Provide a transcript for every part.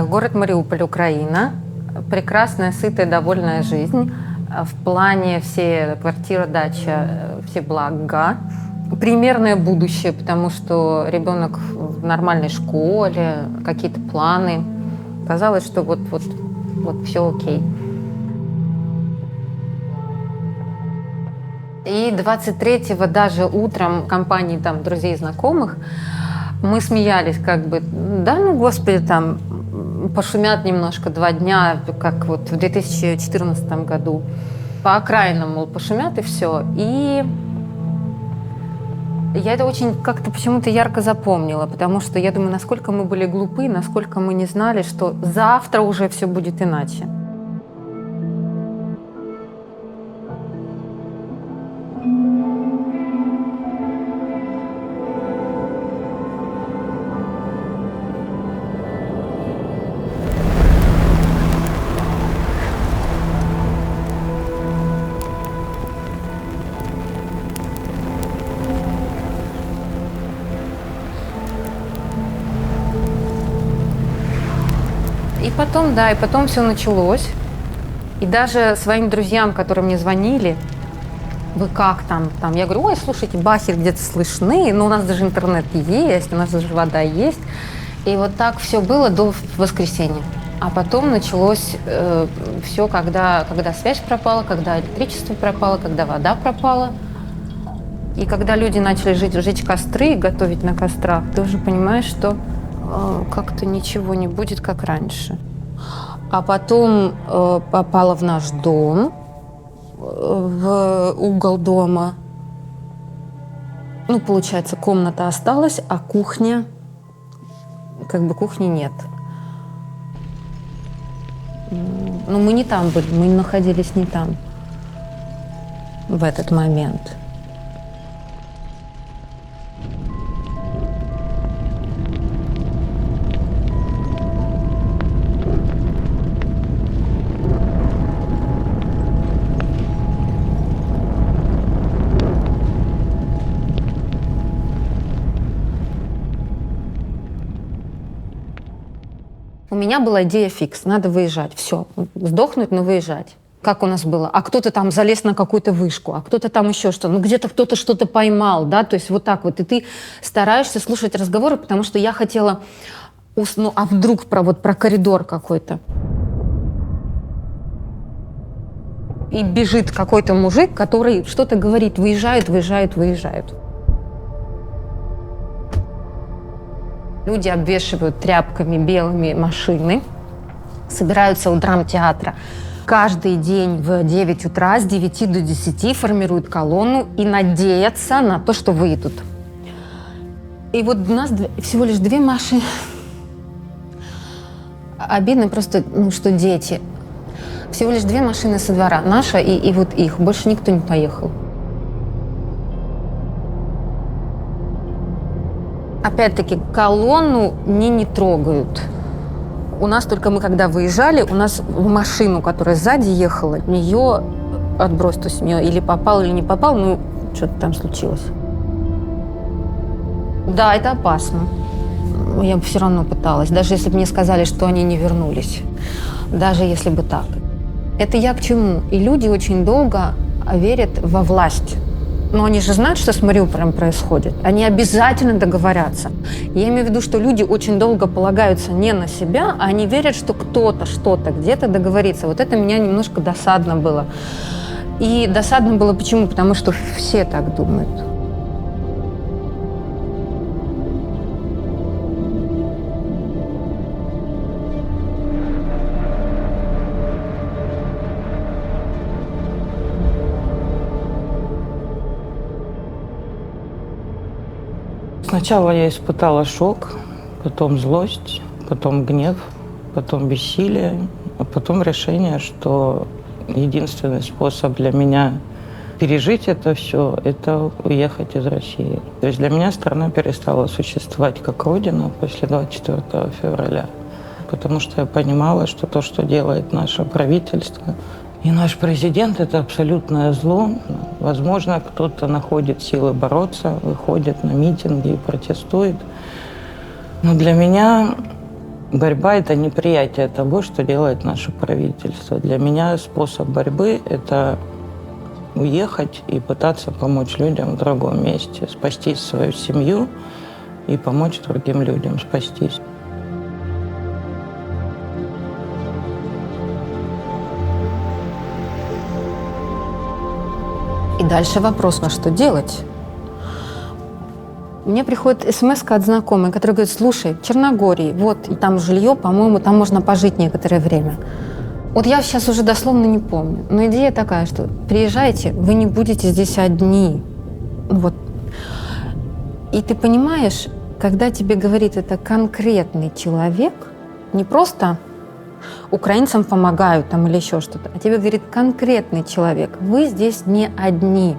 Город Мариуполь, Украина. Прекрасная, сытая, довольная жизнь. В плане все квартира, дача, все блага. Примерное будущее, потому что ребенок в нормальной школе, какие-то планы. Казалось, что вот все окей. И 23-го даже утром в компании там друзей и знакомых мы смеялись, как бы, да, ну, господи, там, пошумят немножко 2 дня, как вот в 2014 году. По окраинам, мол, пошумят и все. И я это очень как-то почему-то ярко запомнила, потому что я думаю, насколько мы были глупы, насколько мы не знали, что завтра уже все будет иначе. И потом все началось. И даже своим друзьям, которые мне звонили, вы как там? Я говорю, ой, слушайте, бахи где-то слышны, но у нас даже интернет есть, у нас даже вода есть. И вот так все было до воскресенья. А потом началось все, когда связь пропала, когда электричество пропало, когда вода пропала. И когда люди начали жечь костры, готовить на кострах, ты уже понимаешь, что как-то ничего не будет, как раньше. А потом попала в наш дом, в угол дома. Ну, получается, комната осталась, а кухня, как бы кухни нет. Но мы не там были, мы находились не там в этот момент. У меня была идея фикс, надо выезжать, все, сдохнуть, но выезжать. Как у нас было? А кто-то там залез на какую-то вышку, а кто-то там еще что, ну где-то кто-то что-то поймал, да, то есть вот так вот. И ты стараешься слушать разговоры, потому что я хотела, ну а вдруг про коридор какой-то. И бежит какой-то мужик, который что-то говорит, выезжают. Люди обвешивают тряпками белыми машины, собираются у драмтеатра. Каждый день в 9 утра с 9 до 10 формируют колонну и надеются на то, что выйдут. И вот у нас всего лишь 2 машины. Обидно просто, что дети. Всего лишь 2 машины со двора, наша и вот их. Больше никто не поехал. Опять-таки, колонну не трогают. У нас только мы, когда выезжали, у нас в машину, которая сзади ехала, нее отброс, то есть у нее или попал, или не попал, ну, что-то там случилось. Да, это опасно. Я бы все равно пыталась, даже если бы мне сказали, что они не вернулись. Даже если бы так. Это я к чему? И люди очень долго верят во власть. Но они же знают, что с Мариуполем происходит. Они обязательно договорятся. Я имею в виду, что люди очень долго полагаются не на себя, а они верят, что кто-то что-то где-то договорится. Вот это меня немножко досадно было. И досадно было почему? Потому что все так думают. Сначала я испытала шок, потом злость, потом гнев, потом бессилие, а потом решение, что единственный способ для меня пережить это все – это уехать из России. То есть для меня страна перестала существовать как родина после 24 февраля, потому что я понимала, что то, что делает наше правительство и наш президент – это абсолютное зло. Возможно, кто-то находит силы бороться, выходит на митинги и протестует. Но для меня Борьба – это неприятие того, что делает наше правительство. Для меня способ борьбы – это уехать и пытаться помочь людям в другом месте, спасти свою семью и помочь другим людям спастись. И дальше вопрос, на что делать? Мне приходит смс от знакомой, которая говорит: слушай, в Черногории, вот, и там жилье, по-моему, там можно пожить некоторое время. Вот я сейчас уже дословно не помню, но идея такая, что приезжайте, вы не будете здесь одни. Вот. И ты понимаешь, когда тебе говорит это конкретный человек, не просто украинцам помогают там или еще что-то, а тебе говорит конкретный человек, вы здесь не одни.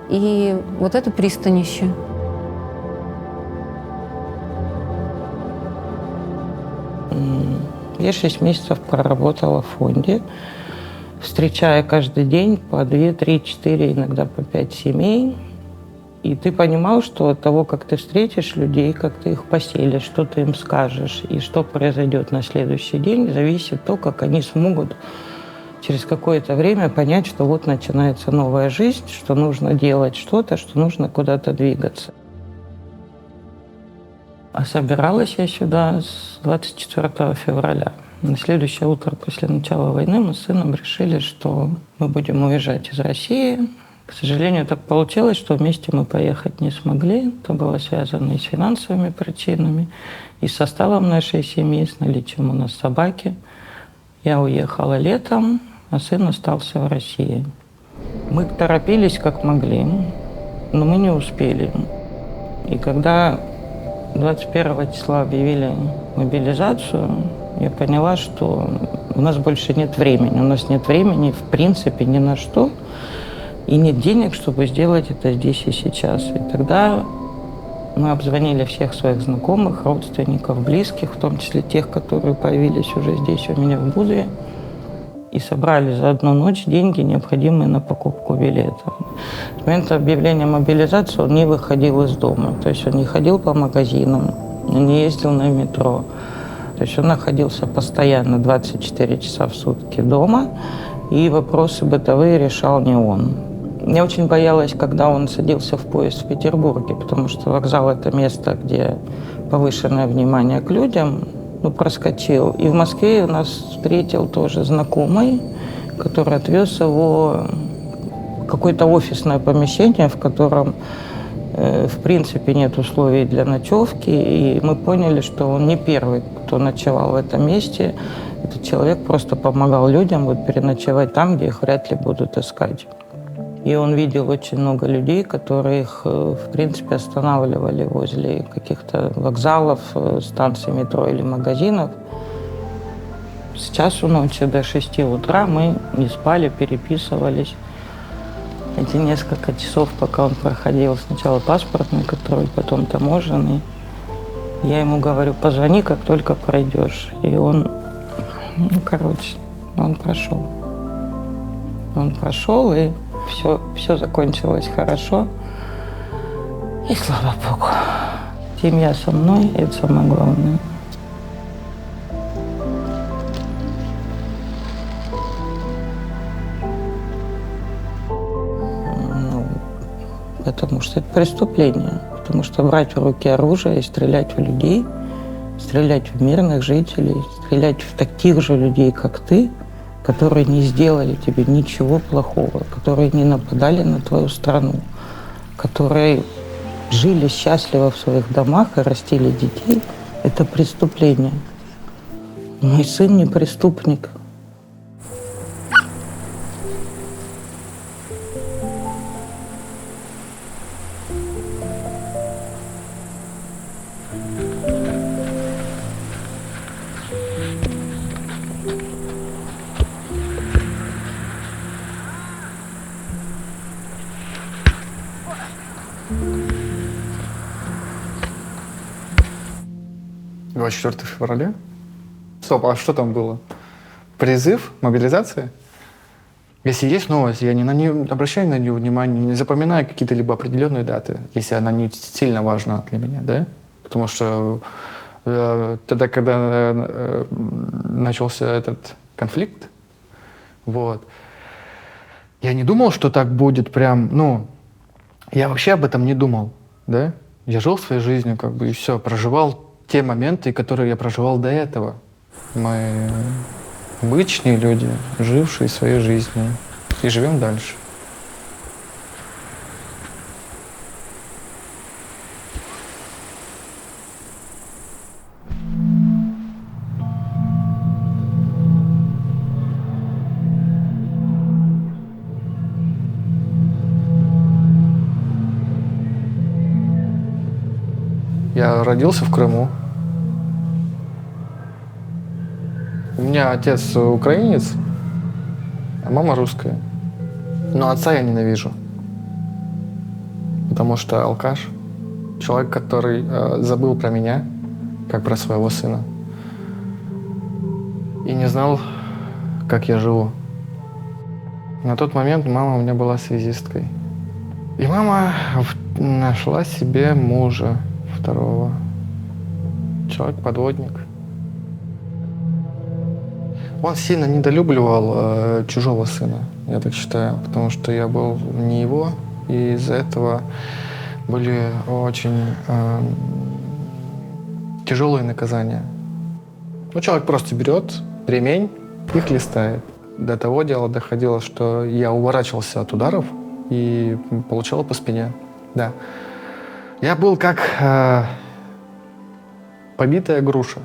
И вот это пристанище. Я 6 месяцев проработала в фонде, встречая каждый день по 2, 3, 4, иногда по 5 семей. И ты понимал, что от того, как ты встретишь людей, как ты их поселишь, что ты им скажешь и что произойдет на следующий день, зависит то, как они смогут через какое-то время понять, что вот начинается новая жизнь, что нужно делать что-то, что нужно куда-то двигаться. А собиралась я сюда с 24 февраля. На следующее утро после начала войны мы с сыном решили, что мы будем уезжать из России. К сожалению, так получилось, что вместе мы поехать не смогли. Это было связано и с финансовыми причинами, и с составом нашей семьи, с наличием у нас собаки. Я уехала летом, а сын остался в России. Мы торопились как могли, но мы не успели. И когда 21 числа объявили мобилизацию, я поняла, что у нас больше нет времени. У нас нет времени, в принципе, ни на что. И нет денег, чтобы сделать это здесь и сейчас. И тогда мы обзвонили всех своих знакомых, родственников, близких, в том числе тех, которые появились уже здесь у меня в Будве, и собрали за одну ночь деньги, необходимые на покупку билета. С момента объявления мобилизации он не выходил из дома. То есть он не ходил по магазинам, он не ездил на метро. То есть он находился постоянно 24 часа в сутки дома, и вопросы бытовые решал не он. Я очень боялась, когда он садился в поезд в Петербурге, потому что вокзал – это место, где повышенное внимание к людям. Проскочил. И в Москве нас встретил тоже знакомый, который отвез его в какое-то офисное помещение, в котором, в принципе, нет условий для ночевки. И мы поняли, что он не первый, кто ночевал в этом месте. Этот человек просто помогал людям переночевать там, где их вряд ли будут искать. И он видел очень много людей, которые их, в принципе, останавливали возле каких-то вокзалов, станций метро или магазинов. С часу ночи до 6 утра мы не спали, переписывались. Эти несколько часов, пока он проходил сначала паспортный контроль, потом таможенный, я ему говорю: позвони, как только пройдешь. И он, он прошел. Он прошел, и все закончилось хорошо. И слава Богу. Семья со мной, и это самое главное. Потому что это преступление. Потому что брать в руки оружие и стрелять в людей, стрелять в мирных жителей, стрелять в таких же людей, как ты, которые не сделали тебе ничего плохого, которые не нападали на твою страну, которые жили счастливо в своих домах и растили детей, это преступление. Мой сын не преступник. — 24 февраля? Стоп, а что там было? Призыв? Мобилизация? Если есть новость, я не обращаю на нее внимания, не запоминаю какие-то либо определенные даты, если она не сильно важна для меня, да? Потому что тогда, когда начался этот конфликт, вот, я не думал, что так будет прям, ну, я вообще об этом не думал, да? Я жил своей жизнью, как бы, и все, проживал те моменты, которые я проживал до этого. Мы обычные люди, жившие своей жизнью, и живем дальше. Я родился в Крыму. У меня отец украинец, а мама русская. Но отца я ненавижу. Потому что алкаш. Человек, который забыл про меня, как про своего сына. И не знал, как я живу. На тот момент мама у меня была связисткой. И мама нашла себе мужа второго. Человек-подводник. Он сильно недолюбливал чужого сына, я так считаю, потому что я был не его, и из-за этого были очень тяжелые наказания. Ну, человек просто берет ремень и хлестает. До того дела доходило, что я уворачивался от ударов и получал по спине. Да. Я был как побитая груша.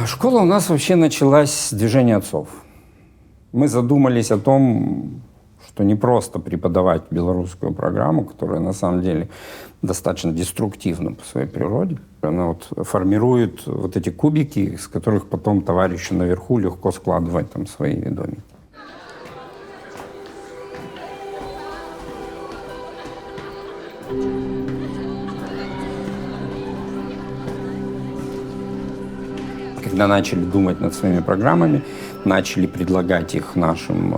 Школа у нас вообще началась с движения отцов. Мы задумались о том, что не просто преподавать белорусскую программу, которая на самом деле достаточно деструктивна по своей природе. Она вот формирует вот эти кубики, из которых потом товарищи наверху легко складывать там свои домики. Когда начали думать над своими программами, начали предлагать их нашим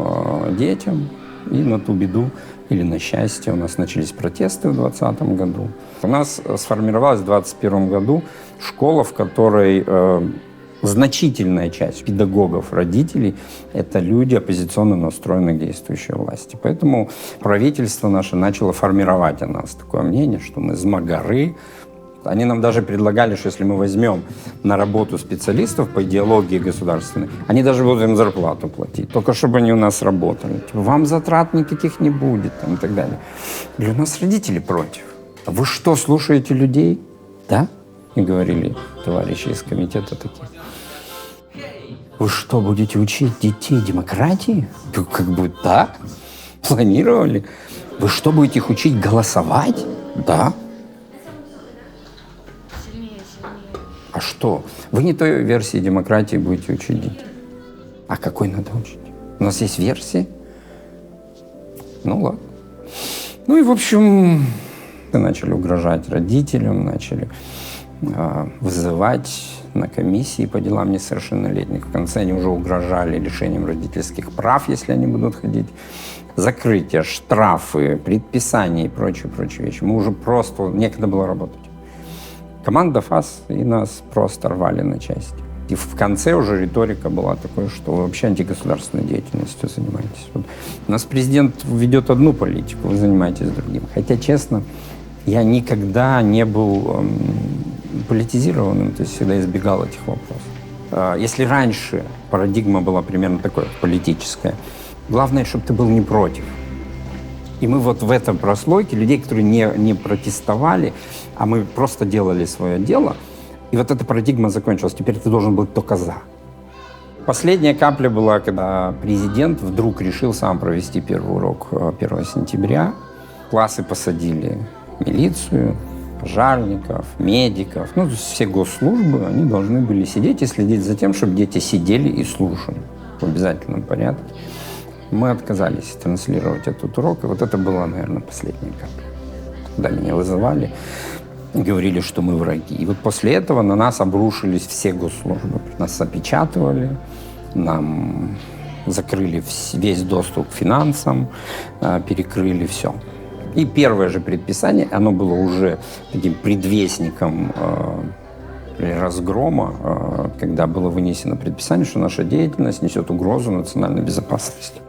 детям, и на ту беду или на счастье у нас начались протесты в 2020 году. У нас сформировалась в 2021 году школа, в которой значительная часть педагогов, родителей — это люди, оппозиционно настроенные к действующей власти. Поэтому правительство наше начало формировать о нас такое мнение, что мы змагары. Они нам даже предлагали, что если мы возьмем на работу специалистов по идеологии государственной, они даже будут им зарплату платить, только чтобы они у нас работали. Типа, вам затрат никаких не будет, там, и так далее. Или у нас родители против. А вы что, слушаете людей? Да? И говорили товарищи из комитета такие. Вы что, будете учить детей демократии? Как бы да. Планировали. Вы что, будете их учить голосовать? Да. А что? Вы не той версии демократии будете учить детей. А какой надо учить? У нас есть версии. Ну ладно. Ну и в общем, начали угрожать родителям, начали вызывать на комиссии по делам несовершеннолетних. В конце они уже угрожали лишением родительских прав, если они будут ходить. Закрытие, штрафы, предписания и прочие вещи. Мы уже просто некогда было работать. Команда ФАС и нас просто рвали на части. И в конце уже риторика была такой, что вы вообще антигосударственной деятельностью занимаетесь. Вот у нас президент ведет одну политику, вы занимаетесь другим. Хотя, честно, я никогда не был политизированным, то есть всегда избегал этих вопросов. Если раньше парадигма была примерно такой, политическая, главное, чтобы ты был не против. И мы вот в этом прослойке людей, которые не протестовали, а мы просто делали свое дело, и вот эта парадигма закончилась. Теперь ты должен быть только за. Последняя капля была, когда президент вдруг решил сам провести первый урок 1 сентября. Классы посадили милицию, пожарников, медиков, ну, все госслужбы, они должны были сидеть и следить за тем, чтобы дети сидели и слушали в обязательном порядке. Мы отказались транслировать этот урок, и вот это была, наверное, последняя капля. Когда меня вызывали и говорили, что мы враги. И вот после этого на нас обрушились все госслужбы. Нас опечатывали, нам закрыли весь доступ к финансам, перекрыли все. И первое же предписание, оно было уже таким предвестником разгрома, когда было вынесено предписание, что наша деятельность несет угрозу национальной безопасности.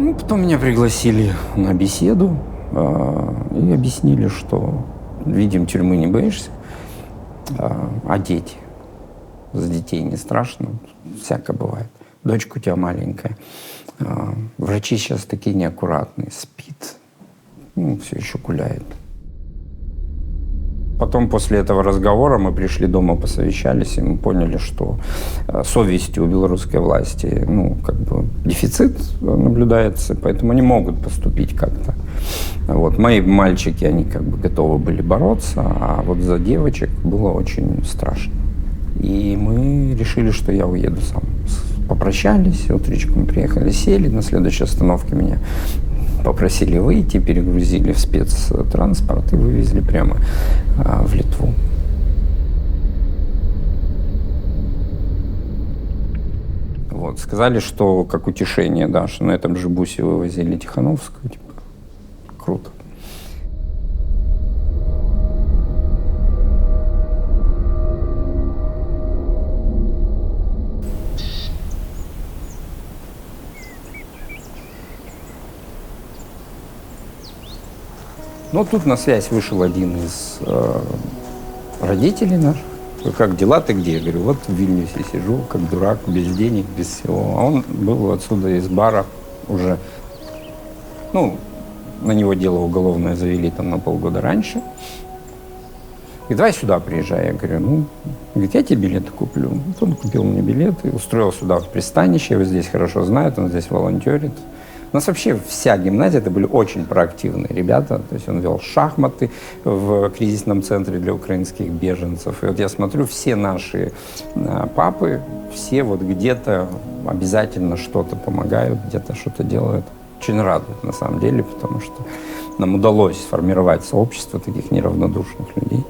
Ну, потом меня пригласили на беседу и объяснили, что, видим, тюрьмы не боишься, а дети? За детей не страшно, всякое бывает. Дочка у тебя маленькая. Врачи сейчас такие неаккуратные, спит, все еще гуляет. Потом после этого разговора мы пришли дома, посовещались, и мы поняли, что совести у белорусской власти, дефицит наблюдается, поэтому они могут поступить как-то. Вот. Мои мальчики, они готовы были бороться, а вот за девочек было очень страшно. И мы решили, что я уеду сам. Попрощались, утречком приехали, сели, на следующей остановке меня попросили выйти, перегрузили в спецтранспорт и вывезли прямо в Литву. Вот. Сказали, что как утешение, да, что на этом же бусе вывозили Тихановскую. Типа, круто. Но тут на связь вышел один из родителей наших. Как дела, ты где? Я говорю, вот в Вильнюсе сижу, как дурак, без денег, без всего. А он был отсюда из бара уже, на него дело уголовное завели там на полгода раньше. И давай сюда приезжай. Я говорю, говорит, я тебе билеты куплю. Вот он купил мне билеты, устроил сюда в пристанище, его здесь хорошо знают, он здесь волонтерит. У нас вообще вся гимназия, это были очень проактивные ребята. То есть он вел шахматы в кризисном центре для украинских беженцев. И вот я смотрю, все наши папы, все вот где-то обязательно что-то помогают, где-то что-то делают. Очень радует на самом деле, потому что нам удалось сформировать сообщество таких неравнодушных людей.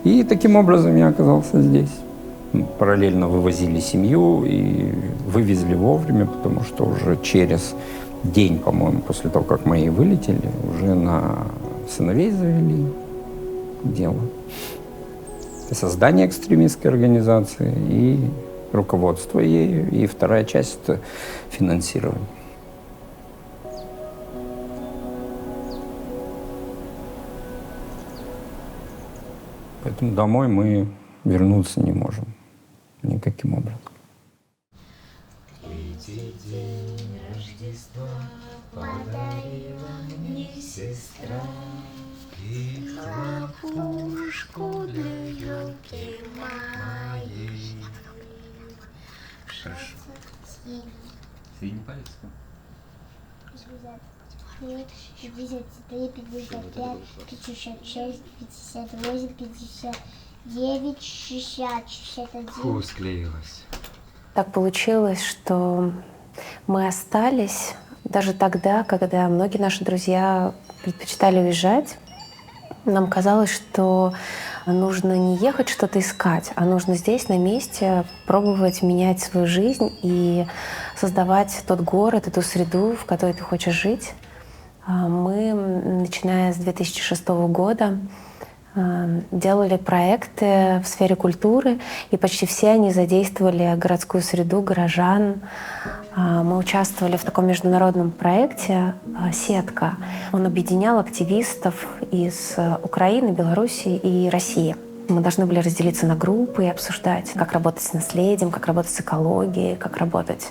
И таким образом я оказался здесь. Параллельно вывозили семью и вывезли вовремя, потому что уже через день, по-моему, после того, как мои вылетели, уже на сыновей завели дело. Создание экстремистской организации и руководство ею, и вторая часть — это финансирование. Поэтому домой мы вернуться не можем никаким образом. Третий день Рождества подарила мне сестра и хлопушку для елки моей. Хорошо. Средний палец? 53, 55, 56, 58, 59, 60, 61. Фу, склеилась. Так получилось, что мы остались даже тогда, когда многие наши друзья предпочитали уезжать. Нам казалось, что нужно не ехать что-то искать, а нужно здесь, на месте, пробовать менять свою жизнь и создавать тот город, эту среду, в которой ты хочешь жить. Мы, начиная с 2006 года, делали проекты в сфере культуры, и почти все они задействовали городскую среду, горожан. Мы участвовали в таком международном проекте «Сетка». Он объединял активистов из Украины, Белоруссии и России. Мы должны были разделиться на группы и обсуждать, как работать с наследием, как работать с экологией, как работать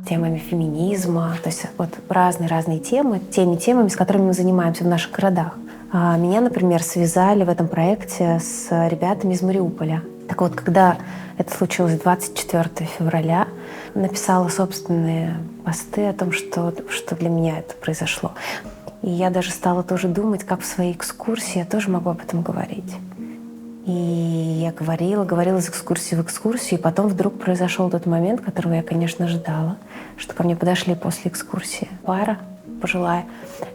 с темами феминизма. То есть вот разные темы, теми темами, с которыми мы занимаемся в наших городах. Меня, например, связали в этом проекте с ребятами из Мариуполя. Так вот, когда это случилось 24 февраля, написала собственные посты о том, что для меня это произошло. И я даже стала тоже думать, как в своей экскурсии я тоже могу об этом говорить. И я говорила из экскурсии в экскурсию, и потом вдруг произошел тот момент, которого я, конечно, ждала, что ко мне подошли после экскурсии пара пожилая,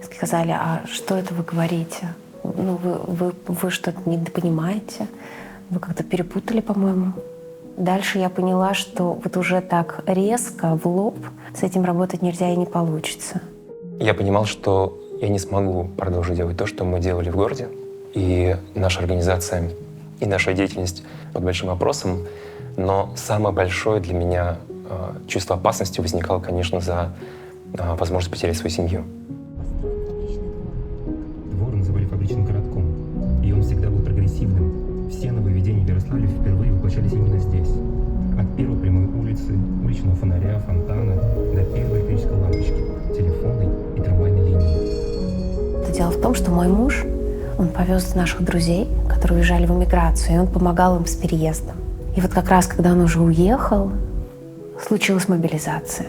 сказали: а что это вы говорите? Ну, вы что-то недопонимаете? Вы как-то перепутали, по-моему. Дальше я поняла, что вот уже так резко, в лоб, с этим работать нельзя и не получится. Я понимал, что я не смогу продолжить делать то, что мы делали в городе. И наша организация, и наша деятельность под большим вопросом. Но самое большое для меня чувство опасности возникало, конечно, за возможность потерять свою семью. Двор называли фабричным городком, и он всегда был прогрессивным. Все нововведения в Ярославле впервые воплощались именно здесь. От первой прямой улицы, уличного фонаря, фонтана до первой электрической лампочки, телефонной и трамвайной линии. Дело в том, что мой муж, он повез наших друзей, которые уезжали в эмиграцию, и он помогал им с переездом. И вот как раз, когда он уже уехал, случилась мобилизация.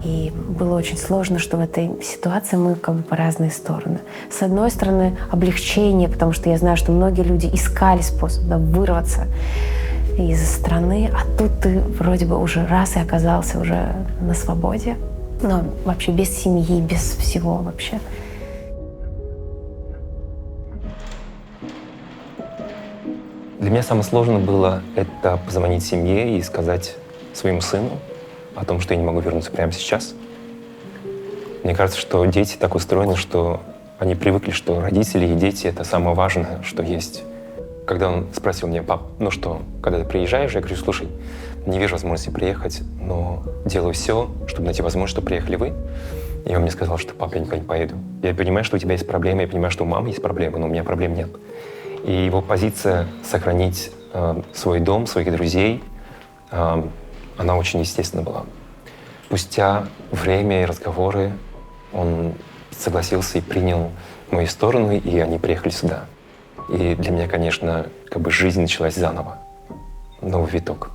И было очень сложно, что в этой ситуации мы как бы по разные стороны. С одной стороны, облегчение, потому что я знаю, что многие люди искали способ вырваться из страны, а тут ты вроде бы уже раз и оказался уже на свободе. Но вообще без семьи, без всего вообще. Для меня самое сложное было это позвонить семье и сказать своему сыну о том, что я не могу вернуться прямо сейчас. Мне кажется, что дети так устроены, что они привыкли, что родители и дети — это самое важное, что есть. Когда он спросил меня: пап, ну что, когда ты приезжаешь? Я говорю: слушай, не вижу возможности приехать, но делаю все, чтобы найти возможность, чтобы приехали вы. И он мне сказал, что: пап, я никуда не поеду. Я понимаю, что у тебя есть проблемы, я понимаю, что у мамы есть проблемы, но у меня проблем нет. И его позиция сохранить свой дом, своих друзей, она очень естественна была. Спустя время и разговоры он согласился и принял мою сторону, и они приехали сюда. И для меня, конечно, как бы жизнь началась заново. Новый виток.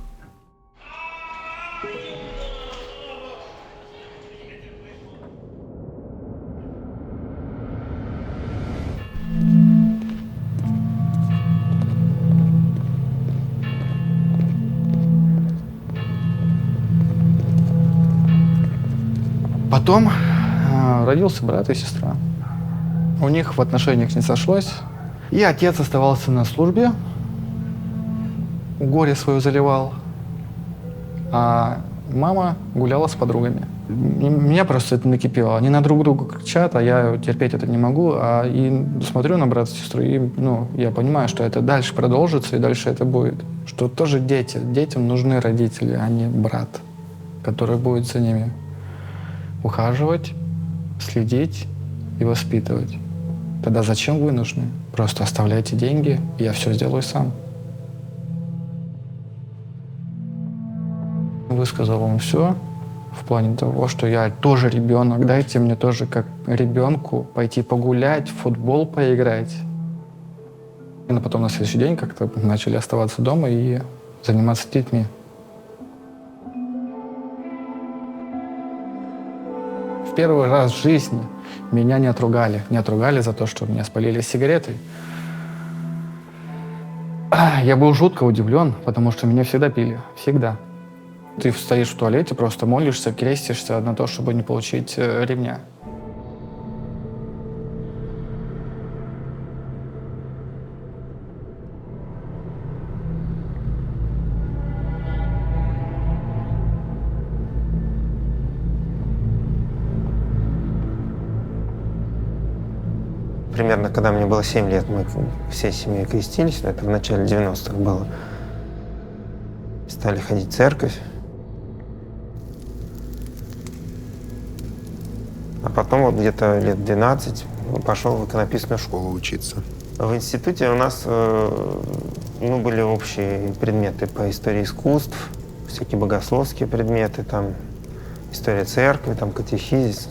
Потом родился брат и сестра. У них в отношениях не сошлось. И отец оставался на службе, горе свое заливал, а мама гуляла с подругами. И меня просто это накипело. Они на друг друга кричат, а я терпеть это не могу. И смотрю на брата и сестру, и я понимаю, что это дальше продолжится, и дальше это будет. Что тоже дети. Детям нужны родители, а не брат, который будет за ними ухаживать, следить и воспитывать. Тогда зачем вы нужны? Просто оставляйте деньги, и я все сделаю сам. Высказал вам все в плане того, что я тоже ребенок, дайте мне тоже как ребенку пойти погулять, в футбол поиграть. И потом на следующий день как-то начали оставаться дома и заниматься детьми. В первый раз в жизни меня не отругали. Не отругали за то, что меня спалили сигаретой. Я был жутко удивлен, потому что меня всегда пили. Всегда. Ты стоишь в туалете, просто молишься, крестишься на то, чтобы не получить ремня. Примерно, когда мне было 7 лет, мы всей семьей крестились, это в начале 90-х было. Стали ходить в церковь. А потом вот где-то лет 12 пошел в иконописную школу учиться. В институте у нас были общие предметы по истории искусств, всякие богословские предметы, там история церкви, там катехизис.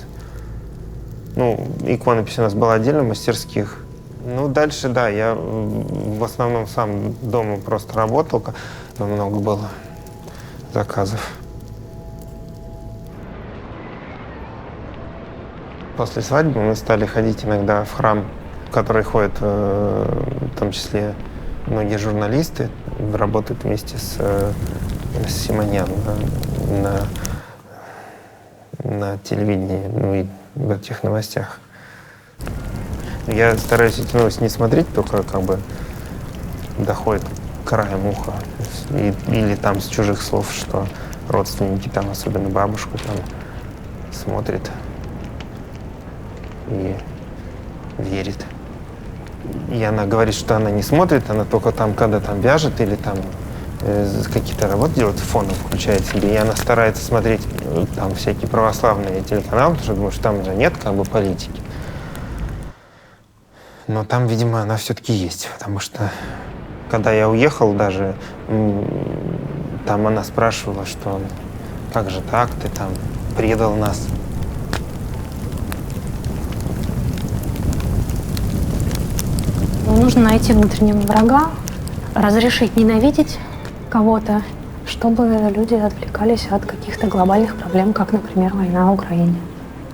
Иконопись у нас была отдельно, мастерских. Ну, дальше, да, я в основном сам дома просто работал, много было заказов. После свадьбы мы стали ходить иногда в храм, в который ходят в том числе многие журналисты, работают вместе с Симонян на телевидении, ну и в этих новостях. Я стараюсь эти новости не смотреть, только как бы доходит краем уха. Или там с чужих слов, что родственники, там, особенно бабушка, там, смотрит и верит. И она говорит, что она не смотрит, она только там, когда там вяжет или там какие-то работы делает, фоном включает себе, и она старается смотреть там всякие православные телеканалы, потому что думаю, что там же нет как бы политики. Но там, видимо, она все-таки есть, потому что когда я уехал даже, там она спрашивала, что как же так, ты там предал нас. Нужно найти внутреннего врага, разрешить ненавидеть кого-то, чтобы люди отвлекались от каких-то глобальных проблем, как, например, война в Украине.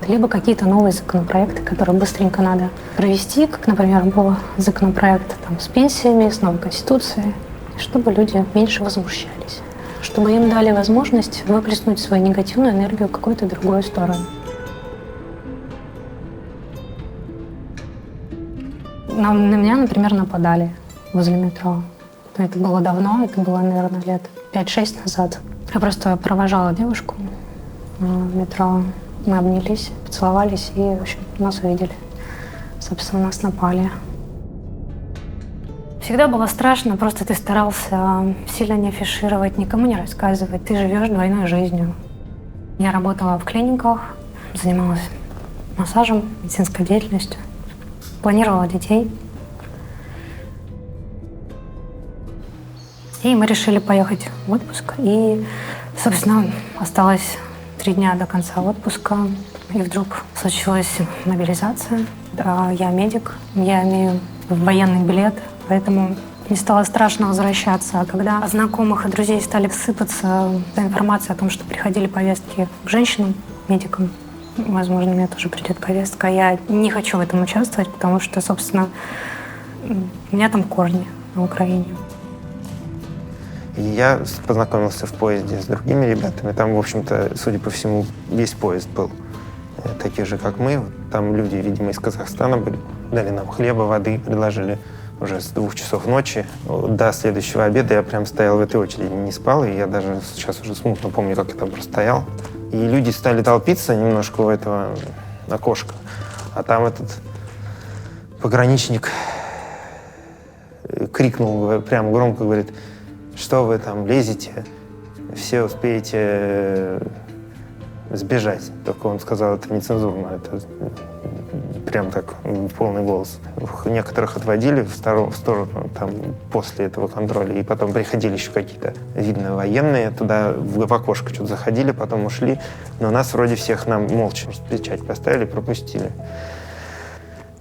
Либо какие-то новые законопроекты, которые быстренько надо провести, как, например, был законопроект там, с пенсиями, с новой конституцией, чтобы люди меньше возмущались, чтобы им дали возможность выплеснуть свою негативную энергию в какую-то другую сторону. На меня, например, нападали возле метро. Это было давно, это было, наверное, лет 5-6 назад. Я просто провожала девушку в метро. Мы обнялись, поцеловались и, в общем, нас увидели. Собственно, нас напали. Всегда было страшно, просто ты старался сильно не афишировать, никому не рассказывать. Ты живешь двойной жизнью. Я работала в клиниках, занималась массажем, медицинской деятельностью, планировала детей. И мы решили поехать в отпуск. И, собственно, осталось 3 дня до конца отпуска. И вдруг случилась мобилизация. Да, я медик, я имею военный билет, поэтому мне стало страшно возвращаться. А когда от знакомых и друзей стали сыпаться информация о том, что приходили повестки к женщинам, медикам, возможно, мне тоже придет повестка, я не хочу в этом участвовать, потому что, собственно, у меня там корни на Украине. И я познакомился в поезде с другими ребятами. Там, в общем-то, судя по всему, весь поезд был таких же, как мы. Там люди, видимо, из Казахстана были. Дали нам хлеба, воды, предложили уже с 2 часов ночи. До следующего обеда я прям стоял в этой очереди, не спал. И я даже сейчас уже смутно помню, как я там простоял. И люди стали толпиться немножко у этого окошка. А там этот пограничник крикнул прям громко, говорит: что вы там лезете, все успеете сбежать. Только он сказал это нецензурно, это прям так в полный голос. Некоторых отводили в сторону там, после этого контроля, и потом приходили еще какие-то, видно, военные, туда в окошко что-то заходили, потом ушли, но нас вроде всех нам молча печать поставили, пропустили.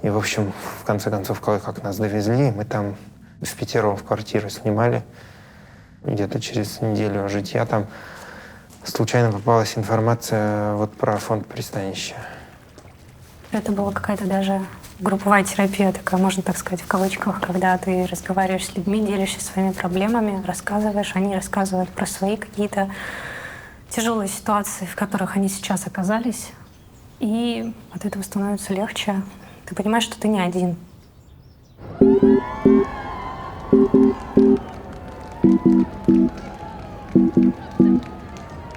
И, в общем, в конце концов, как нас довезли, мы там впятером в квартиру снимали. Где-то через неделю житья там случайно попалась информация вот про фонд пристанища. Это была какая-то даже групповая терапия, такая, можно так сказать, в кавычках, когда ты разговариваешь с людьми, делишься своими проблемами, рассказываешь, они рассказывают про свои какие-то тяжелые ситуации, в которых они сейчас оказались, и от этого становится легче. Ты понимаешь, что ты не один.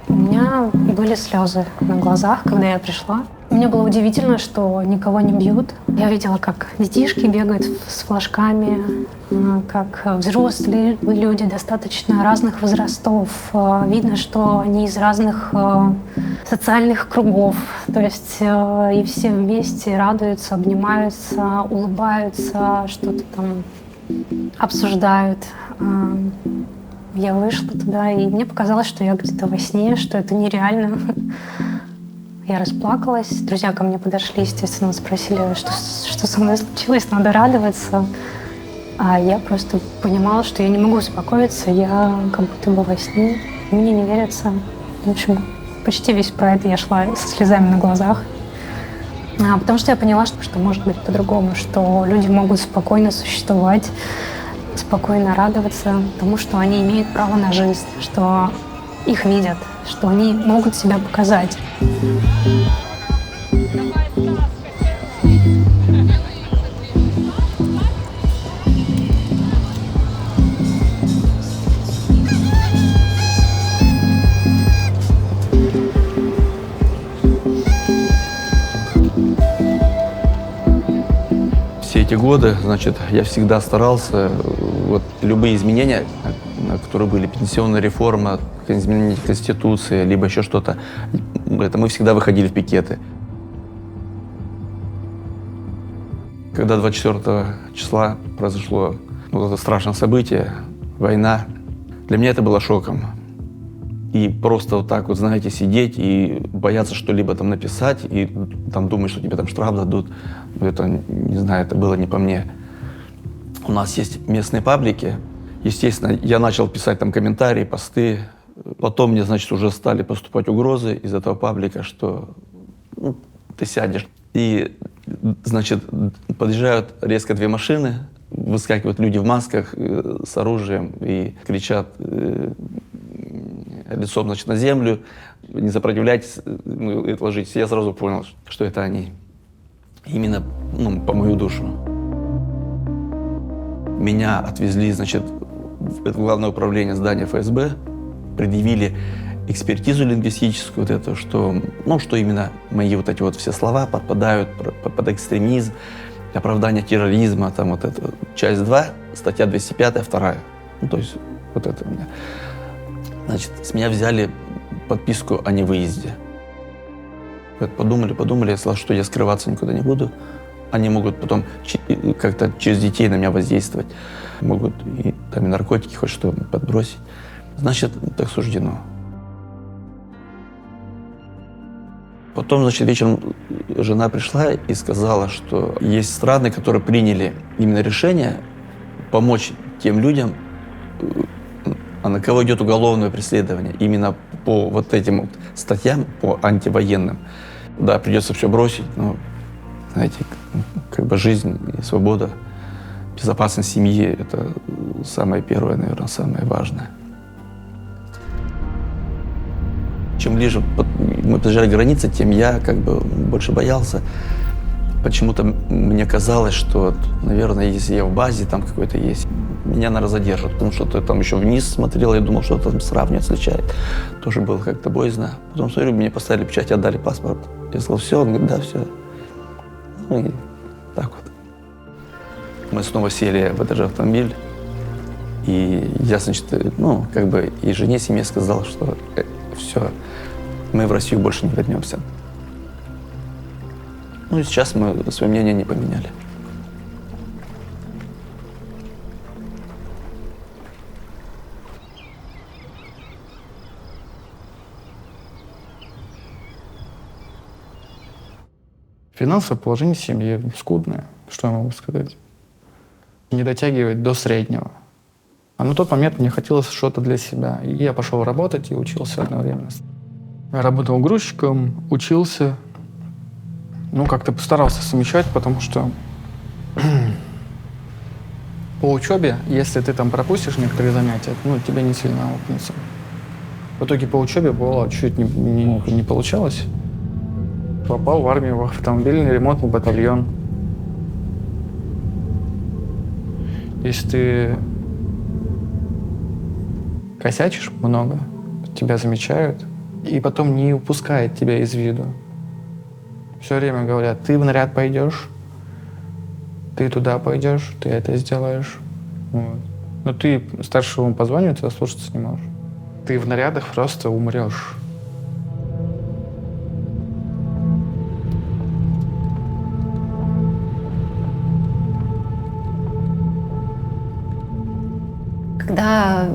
У меня были слезы на глазах, когда я пришла. Мне было удивительно, что никого не бьют. Я видела, как детишки бегают с флажками, как взрослые люди достаточно разных возрастов. Видно, что они из разных социальных кругов. То есть и все вместе радуются, обнимаются, улыбаются, что-то там обсуждают. Я вышла туда, и мне показалось, что я где-то во сне, что это нереально. Я расплакалась, друзья ко мне подошли, естественно, спросили, что со мной случилось, надо радоваться. А я просто понимала, что я не могу успокоиться, я как будто бы во сне, мне не верится. В общем, почти весь прайд я шла со слезами на глазах. Потому что я поняла, что может быть по-другому, что люди могут спокойно существовать, спокойно радоваться тому, что они имеют право на жизнь, что их видят, что они могут себя показать. Все эти годы, значит, я всегда старался, вот любые изменения, которые были, пенсионная реформа, изменение Конституции, либо еще что-то, это мы всегда выходили в пикеты. Когда 24 числа произошло вот это страшное событие, война, для меня это было шоком. И просто вот так вот, знаете, сидеть и бояться что-либо там написать, и там думать, что тебе там штраф дадут, это, не знаю, это было не по мне. У нас есть местные паблики. Естественно, я начал писать там комментарии, посты. Потом мне, значит, уже стали поступать угрозы из этого паблика, что ты сядешь. И, значит, подъезжают резко две машины, выскакивают люди в масках с оружием и кричат лицом, значит, на землю, не сопротивляйтесь, ложитесь. Я сразу понял, что это они. Именно по мою душу. Меня отвезли, значит, в главное управление здания ФСБ, предъявили экспертизу лингвистическую, вот это, что, что именно мои вот эти вот все слова подпадают под экстремизм, оправдание терроризма, там вот это, часть 2, статья 205, 2. То есть вот это у меня. Значит, с меня взяли подписку о невыезде. Подумали, я сказал, что я скрываться никуда не буду. Они могут потом как-то через детей на меня воздействовать. Могут и наркотики хоть что подбросить. Значит, так суждено. Потом, значит, вечером жена пришла и сказала, что есть страны, которые приняли именно решение помочь тем людям, на кого идет уголовное преследование, именно по вот этим вот статьям, по антивоенным. Да, придется все бросить, но, знаете, как бы жизнь и свобода, безопасность семьи — это самое первое, наверное, самое важное. Чем ближе мы подъезжали к границе, тем я как бы больше боялся. Почему-то мне казалось, что, наверное, если я в базе там какой-то есть, меня, наверное, задержат. Потому что там еще вниз смотрел, я думал, что там сравнивает, сличает. Тоже было как-то боязно. Потом смотрю, мне поставили печать, отдали паспорт. Я сказал, все, он говорит, да, все. И так вот. Мы снова сели в этот же автомобиль. И я, значит, и жене, семье сказал, что все, мы в Россию больше не вернемся. И сейчас мы свое мнение не поменяли. Финансовое положение семьи скудное, что я могу сказать. Не дотягивает до среднего. А на тот момент мне хотелось что-то для себя. И я пошел работать и учился одновременно. Я работал грузчиком, учился. Как-то постарался совмещать, потому что по учебе, если ты там пропустишь некоторые занятия, тебе не сильно аукнется. В итоге по учебе было чуть не получалось. Попал в армию, в автомобильный ремонтный батальон. Если ты косячишь много, тебя замечают, и потом не упускают тебя из виду. Все время говорят, ты в наряд пойдешь, ты туда пойдешь, ты это сделаешь. Вот. Но ты старшему по званию, тебя слушаться не можешь. Ты в нарядах просто умрешь. Когда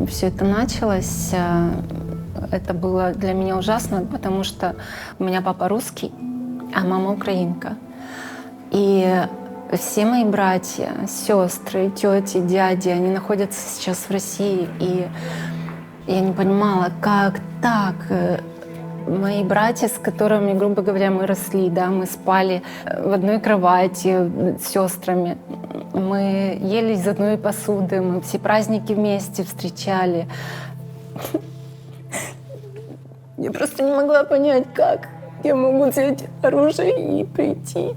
все это началось, Это было для меня ужасно, потому что у меня папа русский, а мама украинка. И все мои братья, сестры, тети, дяди, они находятся сейчас в России. И я не понимала, как так. Мои братья, с которыми, грубо говоря, мы росли, да, мы спали в одной кровати с сестрами, мы ели из одной посуды, мы все праздники вместе встречали. Я просто не могла понять, как я могу взять оружие и прийти.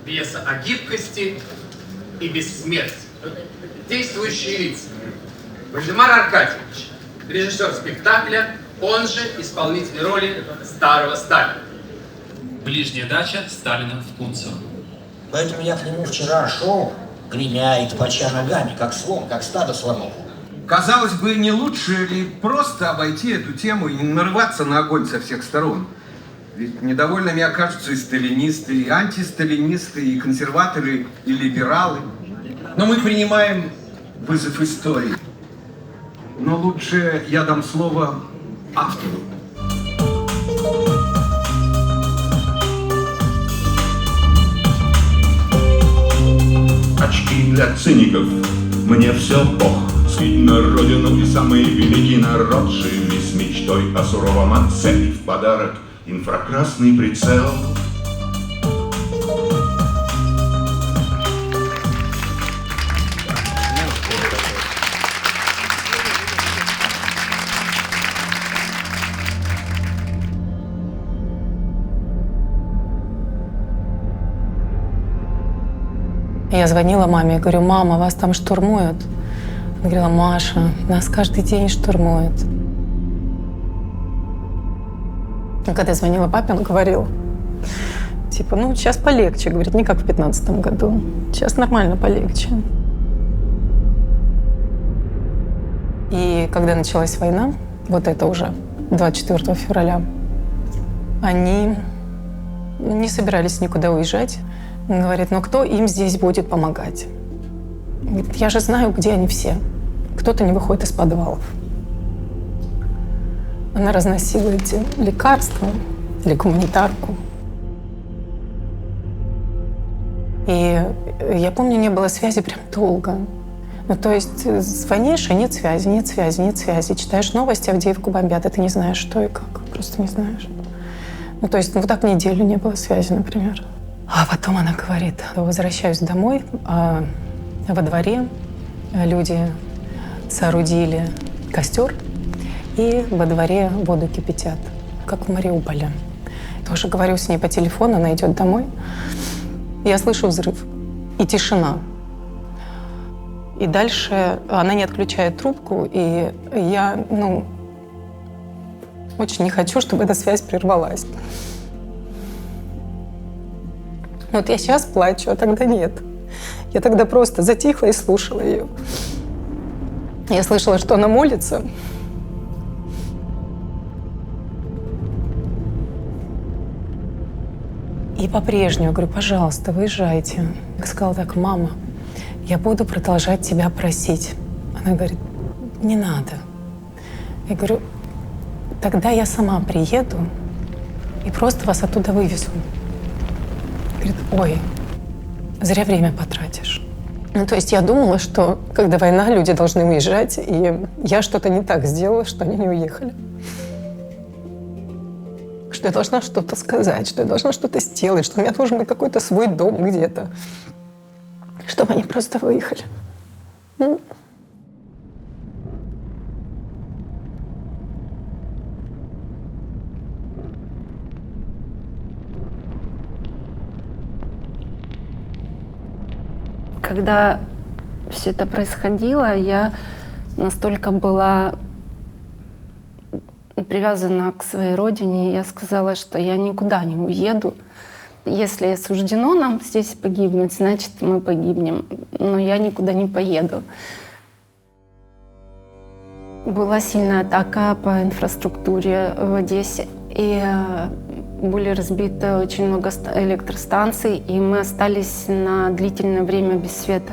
Пьеса о гибкости и бессмертии. Действующие лица. Вальдемар Аркадьевич, режиссер спектакля, он же исполнитель роли старого Сталина. Ближняя дача Сталина в Кунцево. Поэтому я к нему вчера шел, гремя и топача ногами, как слон, как стадо слонов. Казалось бы, не лучше ли просто обойти эту тему и не нарываться на огонь со всех сторон? Ведь недовольными окажутся и сталинисты, и антисталинисты, и консерваторы, и либералы. Но мы принимаем вызов истории. Но лучше я дам слово автору. Очки для циников, мне все бог. Скинь на родину и самый великий народ, живи с мечтой о суровом отце и в подарок инфракрасный прицел. Я звонила маме и говорю: мама, вас там штурмуют. Она говорила: Маша, нас каждый день штурмуют. И когда я звонила папе, он говорил, типа, ну, сейчас полегче. Говорит, не как в 15 году. Сейчас нормально полегче. И когда началась война, вот это уже 24 февраля, они не собирались никуда уезжать. Он говорит, ну кто им здесь будет помогать? Говорит, я же знаю, где они все. Кто-то не выходит из подвалов. Она разносила эти лекарства или гуманитарку. И я помню, не было связи прям долго. Ну, то есть звонишь, и нет связи, нет связи, нет связи. Читаешь новости, Авдеевку бомбят, и ты не знаешь, что и как. Просто не знаешь. Ну, то есть вот так неделю не было связи, например. А потом она говорит, возвращаюсь домой, а во дворе люди соорудили костер, и во дворе воду кипятят, как в Мариуполе. Тоже говорю с ней по телефону, она идет домой. Я слышу взрыв и тишина. И дальше она не отключает трубку, и я, очень не хочу, чтобы эта связь прервалась. Вот я сейчас плачу, а тогда нет. Я тогда просто затихла и слушала ее. Я слышала, что она молится. И по-прежнему говорю, пожалуйста, выезжайте. Я сказала так, мама, я буду продолжать тебя просить. Она говорит, не надо. Я говорю, тогда я сама приеду и просто вас оттуда вывезу. Говорит, ой, зря время потратишь. Ну, то есть я думала, что когда война, люди должны уезжать, и я что-то не так сделала, что они не уехали. Что я должна что-то сказать, что я должна что-то сделать, что у меня должен быть какой-то свой дом где-то, чтобы они просто выехали. Когда все это происходило, я настолько была привязана к своей родине, я сказала, что я никуда не уеду. Если суждено нам здесь погибнуть, значит, мы погибнем. но я никуда не поеду. Была сильная атака по инфраструктуре в Одессе, и были разбиты очень много электростанций, и мы остались на длительное время без света.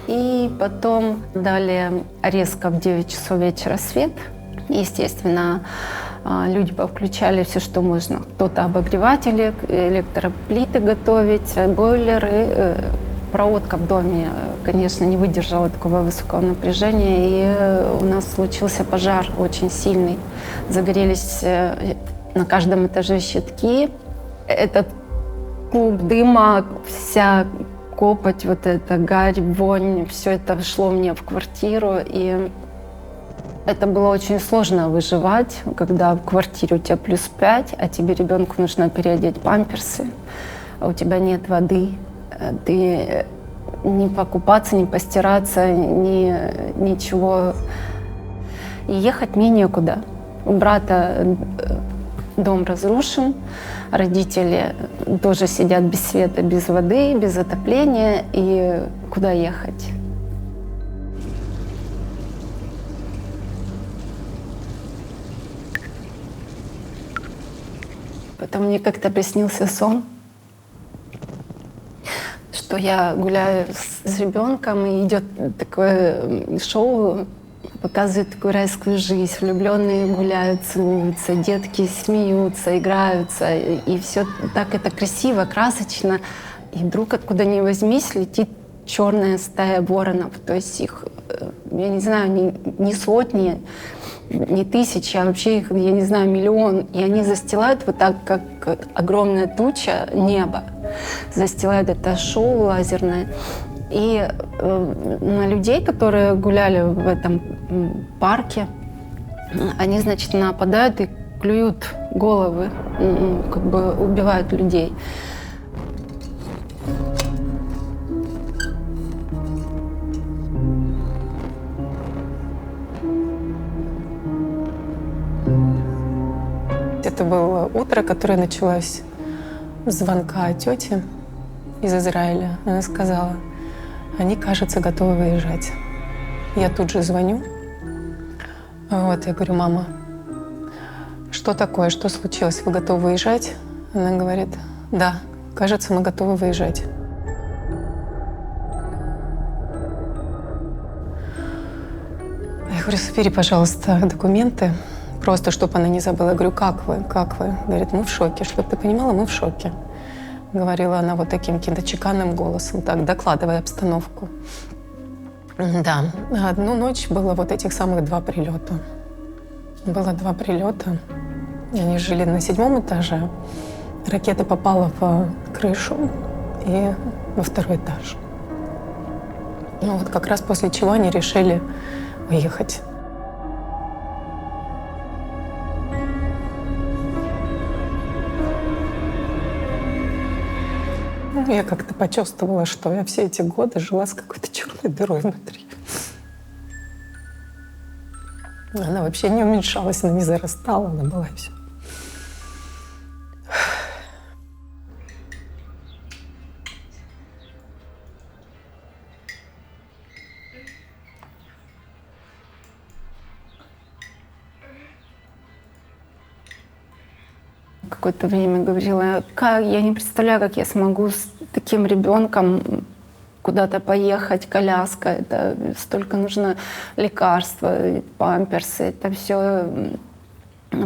И потом дали резко в 9 часов вечера свет. Естественно, люди повключали все, что можно. Кто-то обогреватели, электроплиты готовить, бойлеры. Проводка в доме, конечно, не выдержала такого высокого напряжения, и у нас случился пожар очень сильный. Загорелись на каждом этаже щитки. Этот клуб дыма, вся копоть, вот эта гарь, вонь, все это шло мне в квартиру, и это было очень сложно выживать, когда в квартире у тебя +5, а тебе ребенку нужно переодеть памперсы, а у тебя нет воды. Ты не покупаться, не постираться, ничего. И ехать мне некуда. У брата дом разрушен, родители тоже сидят без света, без воды, без отопления. И куда ехать? Потом мне как-то приснился сон, что я гуляю с ребенком, и идет такое шоу, показывает такую райскую жизнь. Влюбленные гуляют, целуются, детки смеются, играются. И все так это красиво, красочно. И вдруг откуда ни возьмись летит черная стая воронов. То есть их, я не знаю, не сотни, не тысячи, а вообще их, я не знаю, миллион. И они застилают вот так, как огромная туча, небо. Застилает это шоу лазерное. И на людей, которые гуляли в этом парке, они, значит, нападают и клюют головы, как бы убивают людей. Это было утро, которое началось с звонка тети из Израиля. Она сказала: они, кажется, готовы выезжать. Я тут же звоню. Вот, я говорю: мама, что такое, что случилось, вы готовы выезжать? Она говорит: да, кажется, мы готовы выезжать. Я говорю: собери, пожалуйста, документы, просто чтобы она не забыла. Я говорю: как вы, как вы? Говорит: мы в шоке. Чтобы ты понимала, мы в шоке. Говорила она вот таким каким-то чеканным голосом, так, докладывая обстановку. Да, одну ночь было вот этих самых 2 прилета. Было 2 прилета. Они жили на 7-м этаже. Ракета попала в крышу и во 2-й этаж. Ну вот как раз после чего они решили уехать. Я как-то почувствовала, что я все эти годы жила с какой-то черной дырой внутри. Она вообще не уменьшалась, она не зарастала, она была и все. Какое-то время говорила: как я не представляю, как я смогу с таким ребенком куда-то поехать, коляска, это столько нужно лекарства, памперсы, это все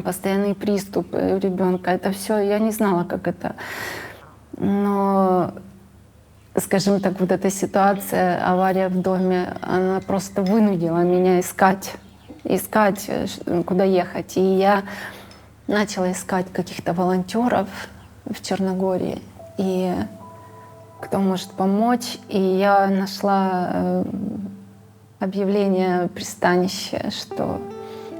постоянные приступы у ребенка, это все, я не знала, как это. Но, скажем так, вот эта ситуация, авария в доме, она просто вынудила меня искать, куда ехать. И я начала искать каких-то волонтеров в Черногории, и кто может помочь. И я нашла объявление пристанища, что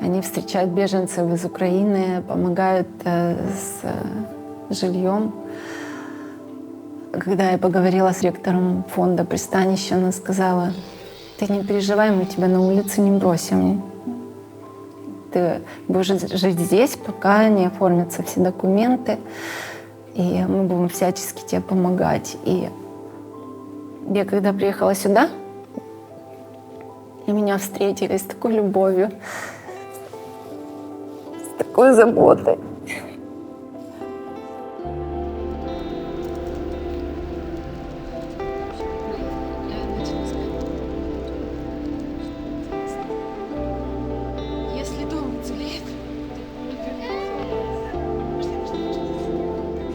они встречают беженцев из Украины, помогают с жильем. Когда я поговорила с ректором фонда пристанища, она сказала: ты не переживай, мы тебя на улице не бросим. Ты будешь жить здесь, пока не оформятся все документы, и мы будем всячески тебе помогать. И Я когда приехала сюда, и меня встретили с такой любовью, с такой заботой. Если дом уцелеет,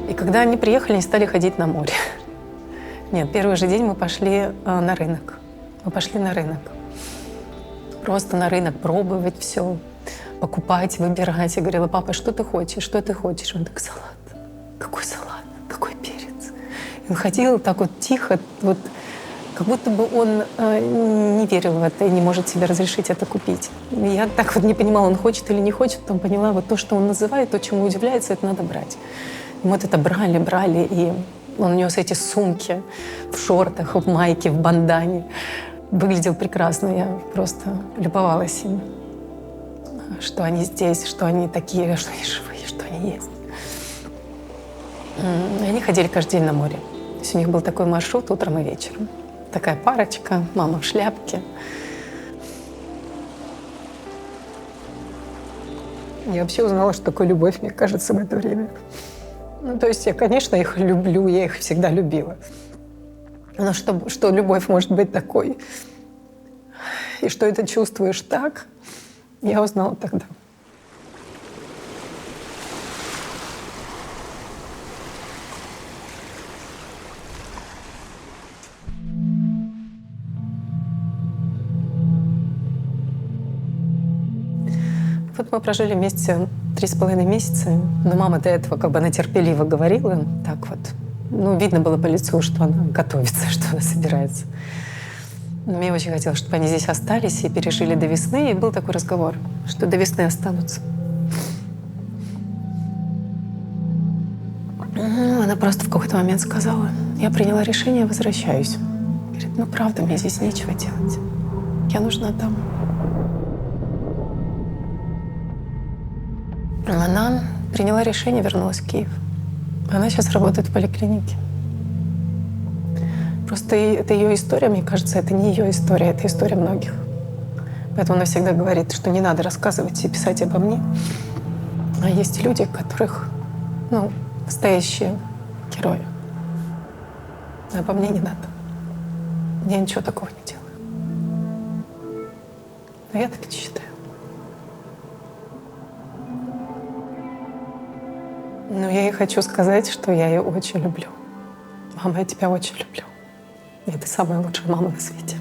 И когда они приехали, они стали ходить на море. Нет, первый же день мы пошли на рынок. Мы пошли на рынок. Просто на рынок пробовать все, покупать, выбирать. Я говорила: папа, что ты хочешь? Что ты хочешь? Он так: салат. Какой салат? Какой перец? И он ходил так вот тихо, вот, как будто бы он не верил в это и не может себе разрешить это купить. И я так вот не понимала, он хочет или не хочет. Потом поняла, вот то, что он называет, то, чему удивляется, это надо брать. И мы вот это брали, и он нес эти сумки в шортах, в майке, в бандане. Выглядел прекрасно, я просто любовалась им. Что они здесь, что они такие, что они живые, что они есть. И они ходили каждый день на море. То есть у них был такой маршрут утром и вечером. Такая парочка, мама в шляпке. Я вообще узнала, что такое любовь, мне кажется, в это время. Ну, то есть я, конечно, их люблю, я их всегда любила. Но что любовь может быть такой, и что это чувствуешь так, я узнала тогда. Вот мы прожили вместе 3,5 месяца, но мама до этого как бы она терпеливо говорила, так вот. Ну, видно было по лицу, что она готовится, что она собирается. Но мне очень хотелось, чтобы они здесь остались и пережили до весны. И был такой разговор, что до весны останутся. Она просто в какой-то момент сказала: я приняла решение, возвращаюсь. Говорит: ну правда, мне здесь нечего делать. Я нужна там. Она приняла решение, вернулась в Киев. Она сейчас работает в поликлинике. Просто это ее история, мне кажется, это не ее история, это история многих. Поэтому она всегда говорит, что не надо рассказывать и писать обо мне. А есть люди, которых, ну, настоящие герои. А обо мне не надо. Я ничего такого не делаю. Но я так не считаю. Но я ей хочу сказать, что я ее очень люблю. Мама, я тебя очень люблю. И ты самая лучшая мама на свете.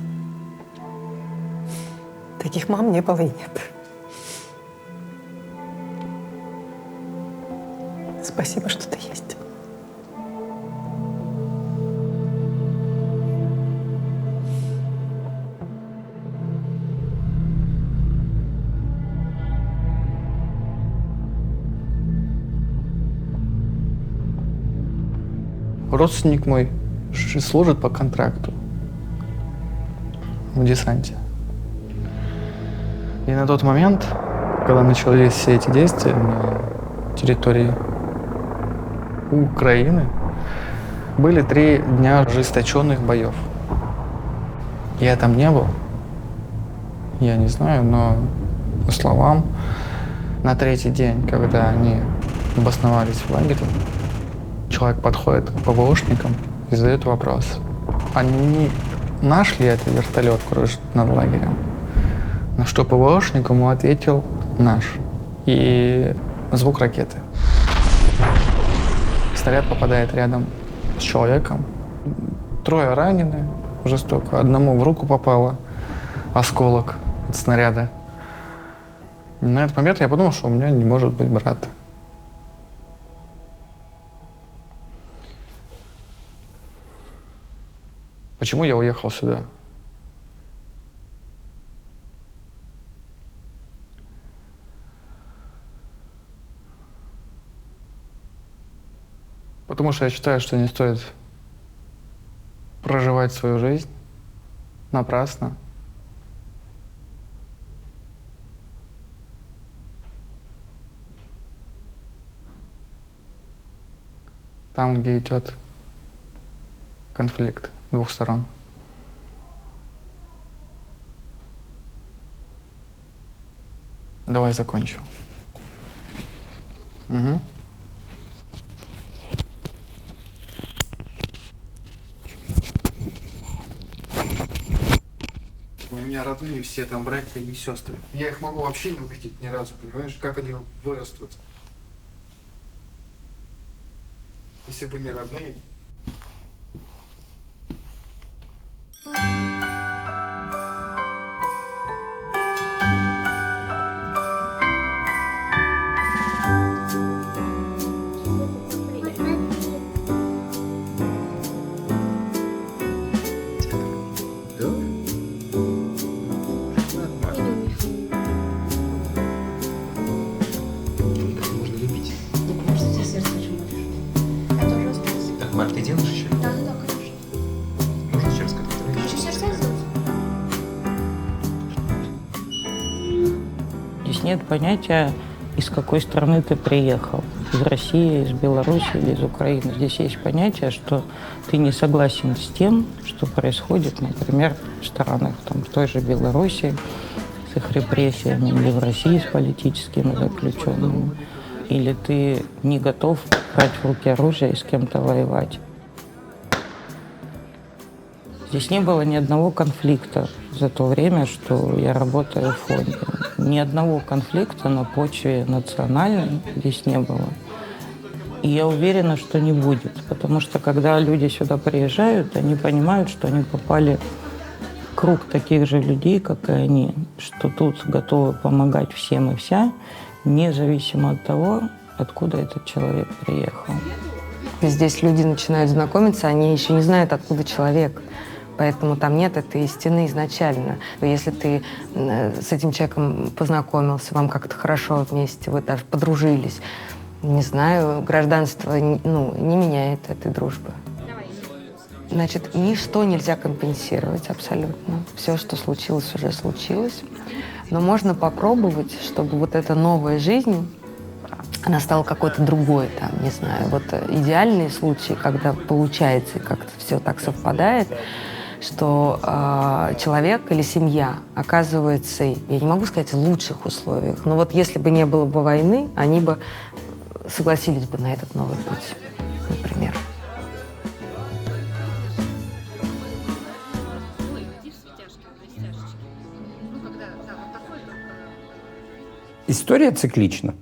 Таких мам не было и нет. Спасибо, что ты есть. Родственник мой служит по контракту в десанте. И на тот момент, когда начались все эти действия на территории Украины, были 3 дня ожесточенных боев. Я там не был, я не знаю, но по словам, на 3-й день, когда они обосновались в лагере, человек подходит к ПВОшникам и задает вопрос: они нашли этот вертолет, кружит над лагерем? На что ПВОшник ему ответил: наш. И звук ракеты. Снаряд попадает рядом с человеком. 3 ранены жестоко. Одному в руку попало осколок от снаряда. И на этот момент я подумал, что у меня не может быть брата. Почему я уехал сюда? Потому что я считаю, что не стоит проживать свою жизнь напрасно. Там, где идет конфликт 2 сторон. Давай закончу. Угу. У меня родные все там братья и сестры. Я их могу вообще не увидеть ни разу, понимаешь? Как они вырастут? Если бы не родные. Можно любить. Так, Марк, ты делаешь еще? Да, конечно. Можно еще раз как-то? Хочу сердце сделать. Здесь нет понятия, из какой страны ты приехал. Из России, из Беларуси или из Украины. Здесь есть понятие, что ты не согласен с тем, что происходит, например, в странах, там, в той же Беларуси, с их репрессиями, или в России с политическими заключенными. Или ты не готов брать в руки оружие и с кем-то воевать. Здесь не было ни одного конфликта за то время, что я работаю в фонде. Ни одного конфликта на почве национальной здесь не было. И я уверена, что не будет. Потому что когда люди сюда приезжают, они понимают, что они попали в круг таких же людей, как и они. Что тут готовы помогать всем и вся, независимо от того, откуда этот человек приехал. Здесь люди начинают знакомиться, они еще не знают, откуда человек. Поэтому там нет этой стены изначально. Если ты с этим человеком познакомился, вам как-то хорошо вместе, вы даже подружились, не знаю, гражданство не меняет этой дружбы. Значит, ничто нельзя компенсировать абсолютно. Все, что случилось, уже случилось. Но можно попробовать, чтобы вот эта новая жизнь, она стала какой-то другой, там, не знаю. Вот идеальный случай, когда получается, и как-то все так совпадает, что человек или семья оказывается, я не могу сказать, в лучших условиях, но вот если бы не было бы войны, они бы согласились бы на этот новый путь, например. История циклична.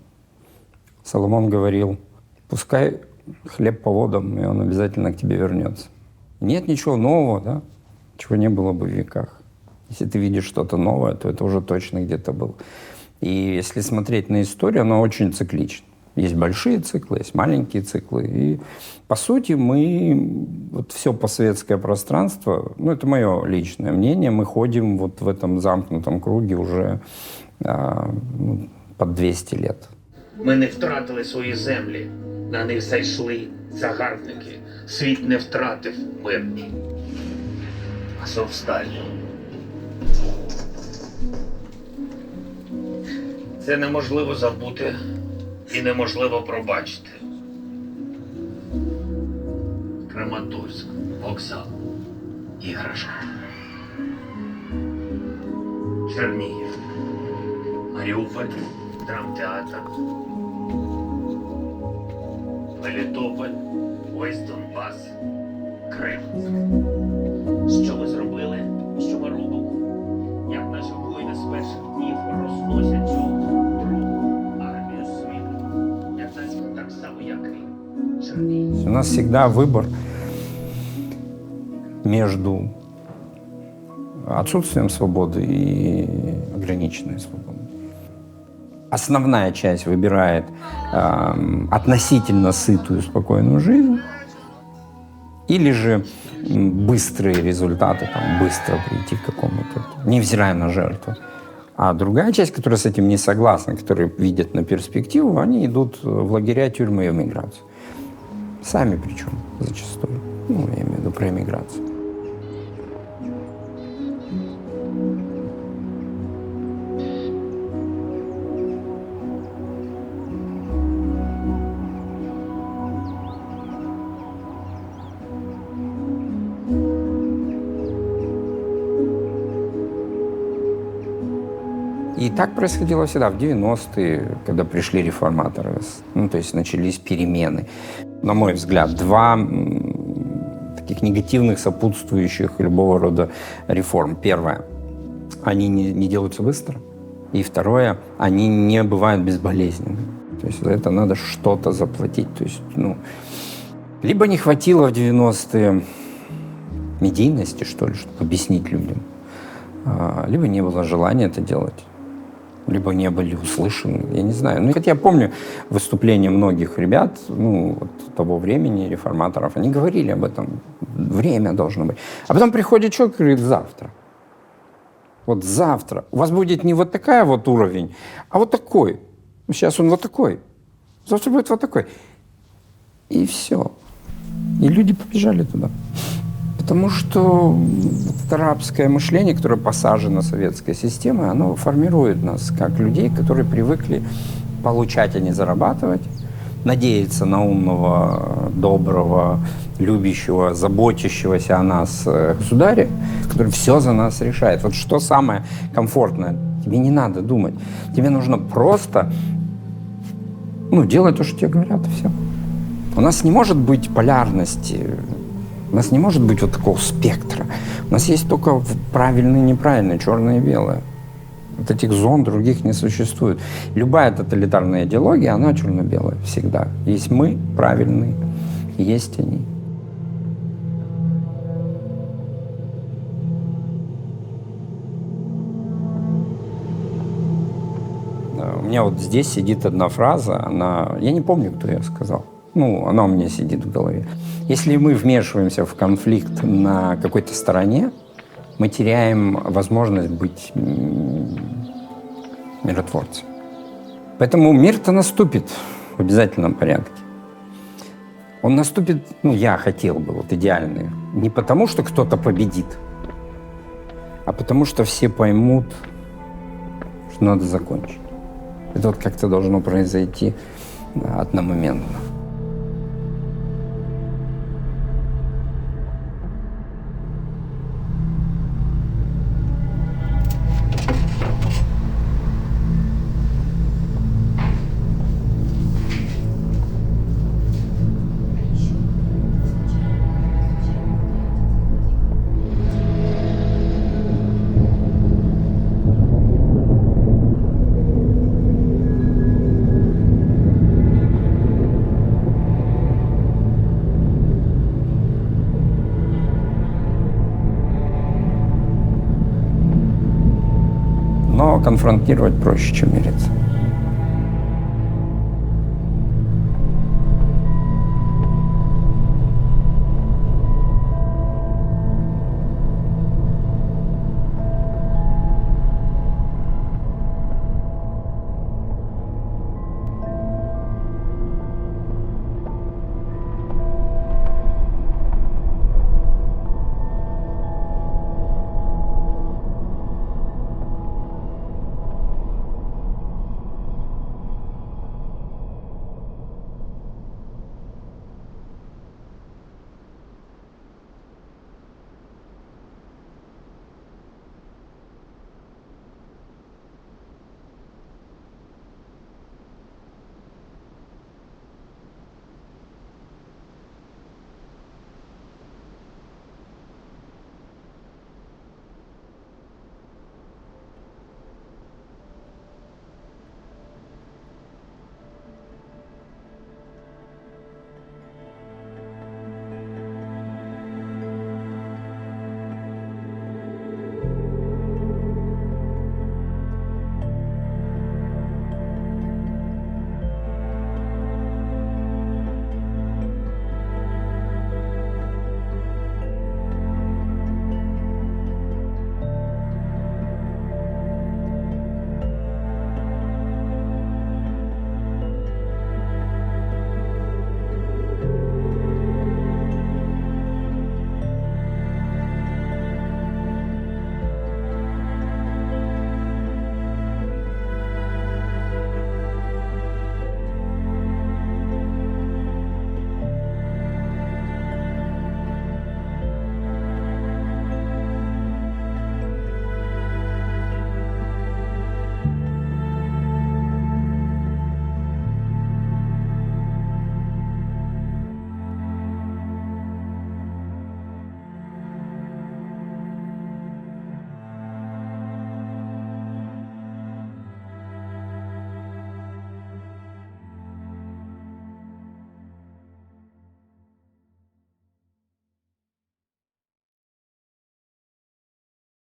Соломон говорил, пускай хлеб по водам, и он обязательно к тебе вернется. Нет ничего нового, да, чего не было бы в веках. Если ты видишь что-то новое, то это уже точно где-то было. И если смотреть на историю, она очень циклична. Есть большие циклы, есть маленькие циклы. И, по сути, мы, вот все постсоветское пространство, это мое личное мнение, мы ходим вот в этом замкнутом круге уже под 200 лет. Ми не втратили свої землі, на них зайшли загарбники. Світ не втратив мир. Азовсталь. Це неможливо забути і неможливо пробачити. Краматорськ, вокзал, іграшка. Чернігів, Маріуполь, драмтеатр. Мелітополь, весь Донбас, Крим. Що ми зробили, що ми робимо? Як наші воїни з перших днів розносять цю другу армію світу. Як нас так само, як і Чернігів. У нас всегда выбор между отсутствием свободы и ограниченной свободой. Основная часть выбирает относительно сытую, спокойную жизнь, или же быстрые результаты, быстро прийти к какому-то, невзирая на жертву. А другая часть, которая с этим не согласна, которые видят на перспективу, они идут в лагеря, тюрьмы и в эмиграцию. Сами причем зачастую. Я имею в виду про эмиграцию. И так происходило всегда в 90-е, когда пришли реформаторы. Ну, то есть начались перемены. На мой взгляд, два таких негативных сопутствующих любого рода реформ. Первое, они не делаются быстро. И второе, они не бывают безболезненными. То есть за это надо что-то заплатить. То есть, ну, либо не хватило в 90-е медийности, что ли, чтобы объяснить людям, либо не было желания это делать, либо не были услышаны, я не знаю. Ну, хотя я помню выступления многих ребят, ну, вот того времени, реформаторов, они говорили об этом, время должно быть. А потом приходит человек и говорит, завтра. Вот завтра. У вас будет не вот такая вот уровень, а вот такой. Сейчас он вот такой. Завтра будет вот такой. И все. И люди побежали туда. Потому что это рабское мышление, которое посажено советской системой, оно формирует нас как людей, которые привыкли получать, а не зарабатывать, надеяться на умного, доброго, любящего, заботящегося о нас государя, который все за нас решает. Вот что самое комфортное? Тебе не надо думать. Тебе нужно просто делать то, что тебе говорят, и все. У нас не может быть полярности, у нас не может быть вот такого спектра. У нас есть только правильное и неправильное, черное и белое. Вот этих зон других не существует. Любая тоталитарная идеология, она черно-белая всегда. Есть мы правильные, и есть они. У меня вот здесь сидит одна фраза, я не помню, кто ее сказал. Она у меня сидит в голове. Если мы вмешиваемся в конфликт на какой-то стороне, мы теряем возможность быть миротворцем. Поэтому мир-то наступит в обязательном порядке. Он наступит, я хотел бы, вот идеальный. Не потому, что кто-то победит, а потому, что все поймут, что надо закончить. Это вот как-то должно произойти одномоментно. Но конфронтировать проще, чем мириться.